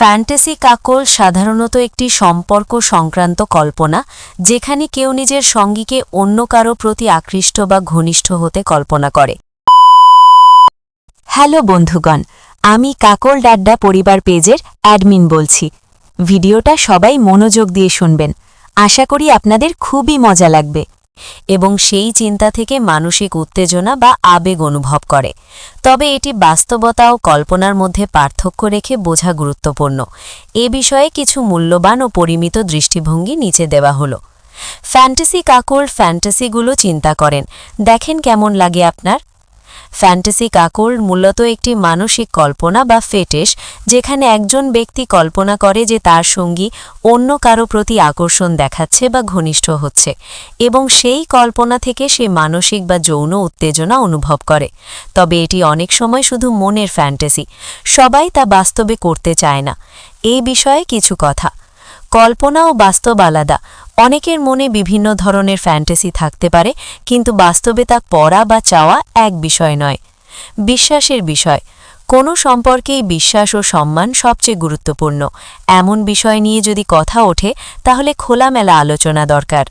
Fantasy কাকল সাধারণত একটি সম্পর্ক সংক্রান্ত কল্পনা, যেখানে কেউ নিজের সঙ্গীকে অন্য কারো প্রতি আকৃষ্ট বা ঘনিষ্ঠ হতে কল্পনা করে। হ্যালো বন্ধুগণ, আমি কাকল ডাড্ডা পরিবার পেজের অ্যাডমিন বলছি। ভিডিওটা সবাই মনোযোগ দিয়ে শুনবেন, আশা করি আপনাদের খুবই মজা লাগবে এবং সেই চিন্তা থেকে মানসিক উত্তেজনা বা আবেগ অনুভব করে। তবে এটি বাস্তবতা ও কল্পনার মধ্যে পার্থক্য রেখে বোঝা গুরুত্বপূর্ণ। এ বিষয়ে কিছু মূল্যবান ও পরিমিত দৃষ্টিভঙ্গি নিচে দেওয়া হলো। ফ্যান্টাসি কাকল ফ্যান্টাসিগুলো চিন্তা করেন, দেখেন কেমন লাগে আপনার। ফ্যান্টাসি কাকল মূলত একটি মানসিক কল্পনা বা ফেটিশ, যেখানে একজন ব্যক্তি কল্পনা করে যে তার সঙ্গী অন্য কারো প্রতি আকর্ষণ দেখাচ্ছে বা ঘনিষ্ঠ হচ্ছে, এবং সেই কল্পনা থেকে সে মানসিক বা যৌন উত্তেজনা অনুভব করে। তবে এটি অনেক সময় শুধু মনের ফ্যান্টাসি, সবাই তা বাস্তবে করতে চায় না। এই বিষয়ে কিছু কথা। কল্পনা ও বাস্তব আলাদা। অনেকের মনে বিভিন্ন ধরনের ফ্যান্টাসি থাকতে পারে, কিন্তু বাস্তবে তা পড়া বা চাওয়া এক বিষয় নয়। বিশ্বাসের বিষয়। কোনো সম্পর্কেই বিশ্বাস ও সম্মান সবচেয়ে গুরুত্বপূর্ণ। এমন বিষয় নিয়ে যদি কথা ওঠে, তাহলে খোলামেলা আলোচনা দরকার।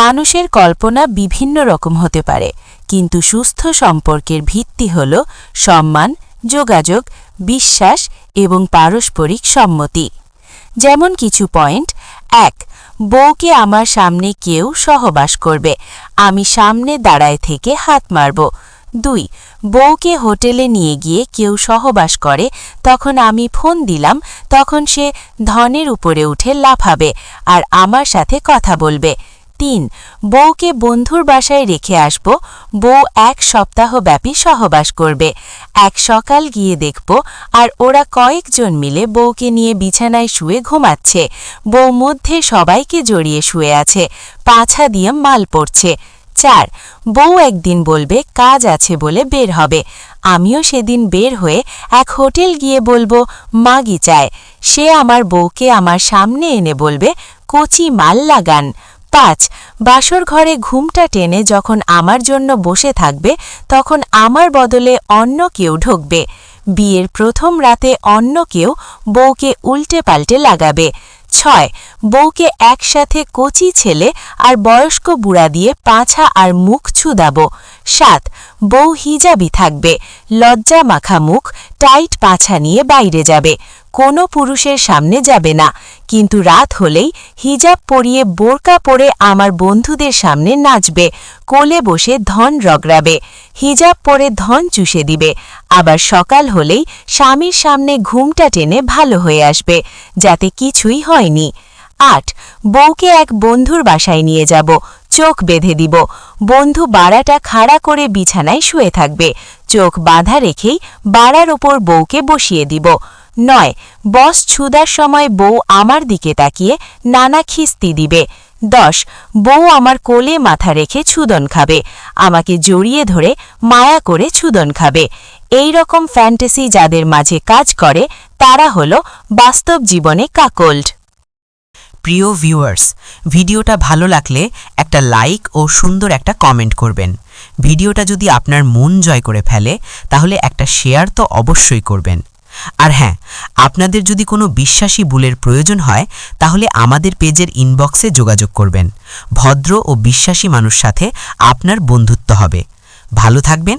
মানুষের কল্পনা বিভিন্ন রকম হতে পারে, কিন্তু সুস্থ সম্পর্কের ভিত্তি হল সম্মান, যোগাযোগ, বিশ্বাস এবং পারস্পরিক সম্মতি। যেমন কিছু পয়েন্ট: ১. বউকে আমার সামনে কেউ সহবাস করবে, আমি সামনে দাঁড়ায় থেকে হাত মারব। ২. বউকে হোটেলে নিয়ে গিয়ে কেউ সহবাস করে, তখন আমি ফোন দিলাম, তখন সে ধনের উপরে উঠে লাফাবে আর আমার সাথে কথা বলবে। ৩. বউকে বন্ধুর বাসায় রেখে আসব, বউ ১ সপ্তাহব্যাপী সহবাস করবে। এক সকাল গিয়ে দেখব আর ওরা কয়েকজন মিলে বউকে নিয়ে বিছানায় শুয়ে ঘুমাচ্ছে, বউ মধ্যে সবাইকে জড়িয়ে শুয়ে আছে, পাছা দিয়ে মাল পড়ছে। ৪. বউ একদিন বলবে কাজ আছে বলে বের হবে, আমিও সেদিন বের হয়ে এক হোটেল গিয়ে বলবো মাগি চায়, সে আমার বউকে আমার সামনে এনে বলবে কচি মাল লাগান। ৫. বাসর ঘরে ঘুমটা টেনে যখন আমার জন্য বসে থাকবে, তখন আমার বদলে অন্য কেউ ঢুকবে। বিয়ের প্রথম রাতে অন্য কেউ বউকে উল্টে পাল্টে লাগাবে। ৬. বউকে একসাথে কচি ছেলে আর বয়স্ক বুড়া দিয়ে পাছা আর মুখ ছুদাব। ৭. বউ হিজাবি থাকবে, লজ্জা মাখা মুখ, টাইট পাছা নিয়ে বাইরে যাবে, কোনো পুরুষের সামনে যাবে না, কিন্তু রাত হলেই হিজাব পরিয়ে বোরকা পরে আমার বন্ধুদের সামনে নাচবে, কোলে বসে ধন রগড়াবে, হিজাব পরে ধন চুষে দিবে, আবার সকাল হলেই স্বামীর সামনে ঘুমটা টেনে ভালো হয়ে আসবে, যাতে কিছুই হয়নি। ৮. বউকে এক বন্ধুর বাসায় নিয়ে যাব, চোখ বেঁধে দিব, বন্ধু বাড়াটা খাড়া করে বিছানায় শুয়ে থাকবে, চোখ বাঁধা রেখেই বাড়ার ওপর বউকে বসিয়ে দিব। ৯. বস ছুদার সময় বউ আমার দিকে তাকিয়ে নানা খিস্তি দিবে। ১০. বউ আমার কোলে মাথা রেখে ছুদন খাবে, আমাকে জড়িয়ে ধরে মায়া করে ছুদন খাবে। এই রকম ফ্যান্টাসি যাদের মাঝে কাজ করে, তারা হল বাস্তব জীবনে কাকল্ড। প্রিয় ভিউয়ার্স, ভিডিওটা ভালো লাগলে একটা লাইক ও সুন্দর একটা কমেন্ট করবেন। ভিডিওটা যদি আপনার মন জয় করে ফেলে, তাহলে একটা শেয়ার তো অবশ্যই করবেন। আর হ্যাঁ, আপনাদের যদি কোনো বিশ্বাসী বুলের প্রয়োজন হয়, তাহলে আমাদের পেজের ইনবক্সে যোগাযোগ করবেন। ভদ্র ও বিশ্বাসী মানুষ সাথে আপনার বন্ধুত্ব হবে। ভালো থাকবেন।